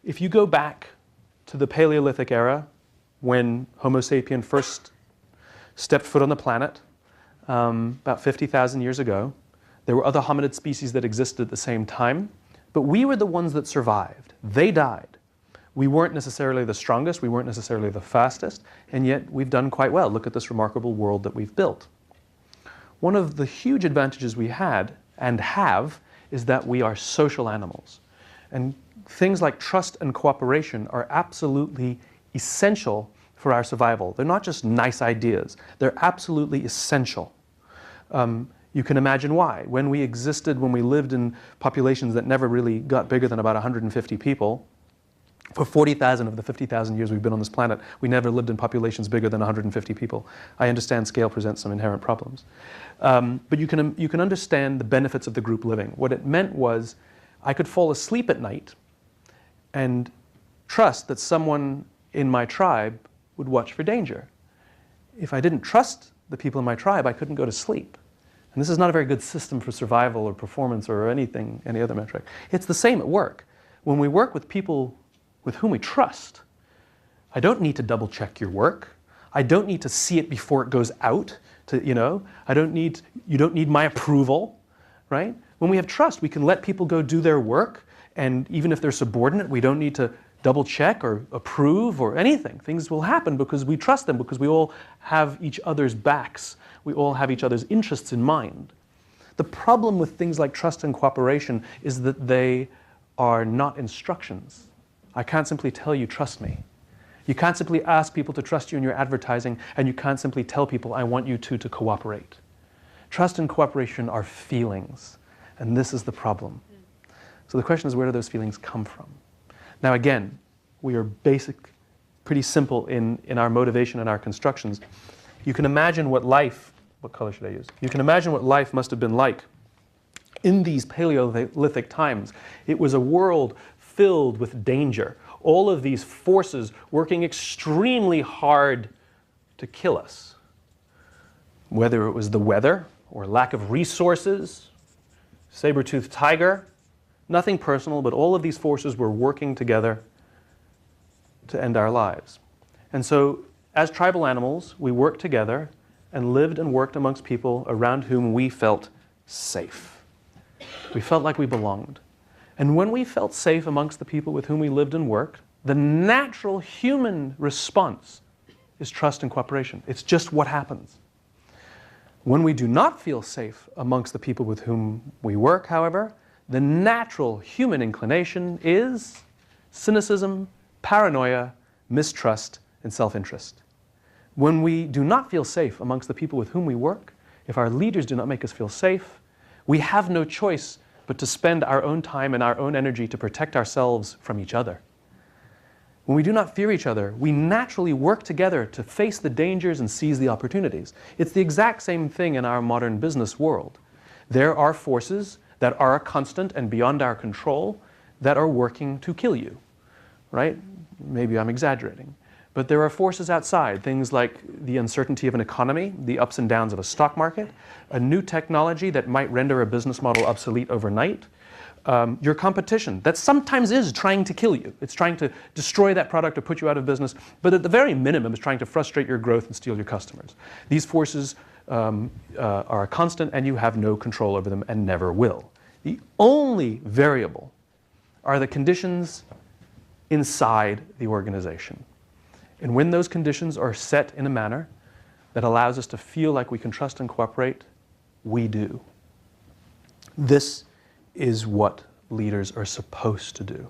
if you go back to the Paleolithic era, when Homo sapien first stepped foot on the planet, about 50,000 years ago, there were other hominid species that existed at the same time, but we were the ones that survived. They died. We weren't necessarily the strongest, we weren't necessarily the fastest, and yet we've done quite well. Look at this remarkable world that we've built. One of the huge advantages we had and have is that we are social animals. And things like trust and cooperation are absolutely essential for our survival. They're not just nice ideas, they're absolutely essential. You can imagine why. When we existed, when we lived in populations that never really got bigger than about 150 people, for 40,000 of the 50,000 years we've been on this planet, we never lived in populations bigger than 150 people. I understand scale presents some inherent problems. But you can understand the benefits of the group living. What it meant was I could fall asleep at night and trust that someone in my tribe would watch for danger. If I didn't trust the people in my tribe, I couldn't go to sleep. And this is not a very good system for survival or performance or anything, any other metric. It's the same at work. When we work with people with whom we trust, I don't need to double check your work. I don't need to see it before it goes out. You don't need my approval, right? When we have trust, we can let people go do their work, and even if they're subordinate, we don't need to double check or approve or anything. Things will happen because we trust them, because we all have each other's backs. We all have each other's interests in mind. The problem with things like trust and cooperation is that they are not instructions. I can't simply tell you, trust me. You can't simply ask people to trust you in your advertising, and you can't simply tell people, I want you to cooperate. Trust and cooperation are feelings, and this is the problem. So the question is, where do those feelings come from? Now again, we are pretty simple in our motivation and our constructions. You can imagine what color should I use? You can imagine what life must have been like in these Paleolithic times. It was a world filled with danger. All of these forces working extremely hard to kill us. Whether it was the weather or lack of resources, saber-toothed tiger, nothing personal, but all of these forces were working together to end our lives. And so, as tribal animals, we worked together and lived and worked amongst people around whom we felt safe. We felt like we belonged. And when we felt safe amongst the people with whom we lived and worked, the natural human response is trust and cooperation. It's just what happens. When we do not feel safe amongst the people with whom we work, however, the natural human inclination is cynicism, paranoia, mistrust, and self-interest. When we do not feel safe amongst the people with whom we work, if our leaders do not make us feel safe, we have no choice but to spend our own time and our own energy to protect ourselves from each other. When we do not fear each other, we naturally work together to face the dangers and seize the opportunities. It's the exact same thing in our modern business world. There are forces that are constant and beyond our control that are working to kill you, right? Maybe I'm exaggerating. But there are forces outside, things like the uncertainty of an economy, the ups and downs of a stock market, a new technology that might render a business model obsolete overnight, your competition that sometimes is trying to kill you. It's trying to destroy that product or put you out of business, but at the very minimum is trying to frustrate your growth and steal your customers. These forces are constant, and you have no control over them and never will. The only variable are the conditions inside the organization. And when those conditions are set in a manner that allows us to feel like we can trust and cooperate, we do. This is what leaders are supposed to do.